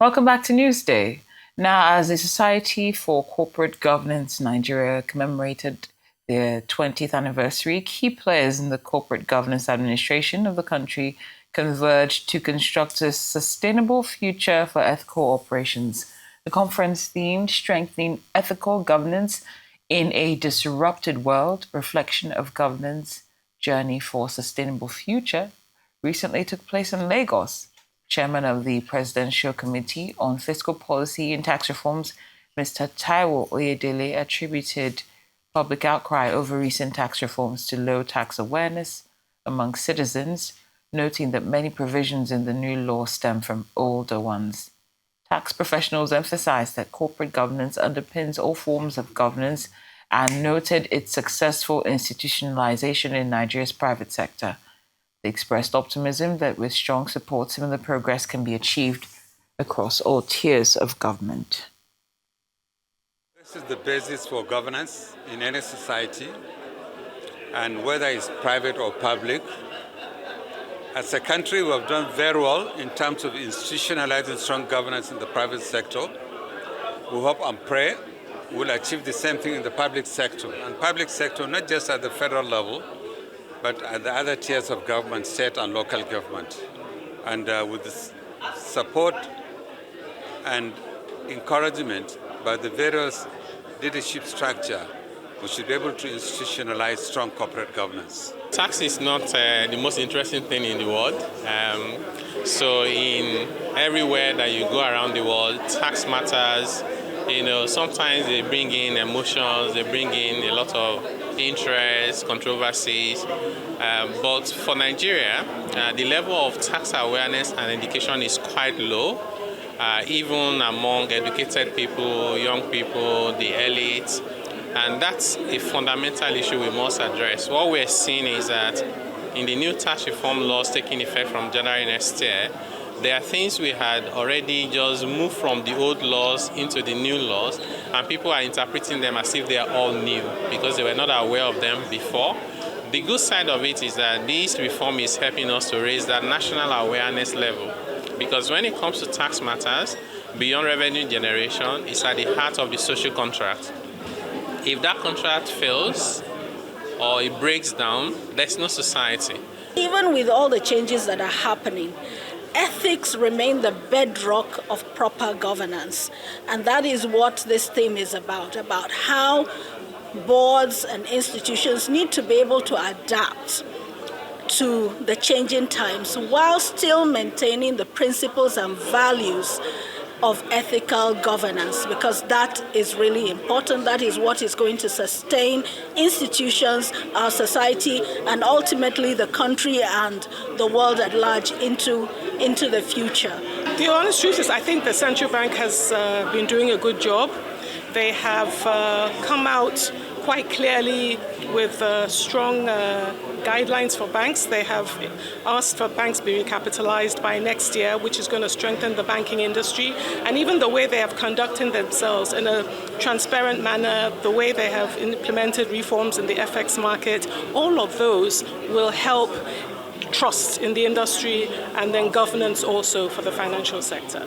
Welcome back to Newsday. Now, as the Society for Corporate Governance Nigeria commemorated their 20th anniversary, key players in the corporate governance administration of the country converged to construct a sustainable future for ethical operations. The conference themed Strengthening Ethical Governance in a Disrupted World, Reflection of Governance Journey for Sustainable Future, recently took place in Lagos. Chairman of the Presidential Committee on Fiscal Policy and Tax Reforms, Mr. Taiwo Oyedele, attributed public outcry over recent tax reforms to low tax awareness among citizens, noting that many provisions in the new law stem from older ones. Tax professionals emphasized that corporate governance underpins all forms of governance and noted its successful institutionalization in Nigeria's private sector. They expressed optimism that with strong support, similar progress can be achieved across all tiers of government. This is the basis for governance in any society, and whether it's private or public. As a country, we have done very well in terms of institutionalizing strong governance in the private sector. We hope and pray we'll achieve the same thing in the public sector. And public sector, not just at the federal level, but at the other tiers of government, state and local government. And with the support and encouragement by the various leadership structure, we should be able to institutionalize strong corporate governance. Tax is not the most interesting thing in the world. So in everywhere that you go around the world, tax matters. Sometimes they bring in emotions, they bring in a lot of interest, controversies. But for Nigeria, the level of tax awareness and education is quite low, even among educated people, young people, the elite. And that's a fundamental issue we must address. What we're seeing is that in the new tax reform laws taking effect from January next year, there are things we had already just moved from the old laws into the new laws, and people are interpreting them as if they are all new because they were not aware of them before. The good side of it is that this reform is helping us to raise that national awareness level, because when it comes to tax matters, beyond revenue generation, it's at the heart of the social contract. If that contract fails or it breaks down, there's no society. Even with all the changes that are happening, ethics remain the bedrock of proper governance. And that is what this theme is about how boards and institutions need to be able to adapt to the changing times while still maintaining the principles and values of ethical governance, because that is really important. That is what is going to sustain institutions, our society, and ultimately the country and the world at large into the future. The honest truth is I think the central bank has been doing a good job. They have come out quite clearly with strong guidelines for banks. They have asked for banks to be recapitalized by next year, which is going to strengthen the banking industry. And even the way they have conducted themselves in a transparent manner, the way they have implemented reforms in the FX market, all of those will help trust in the industry and then governance also for the financial sector.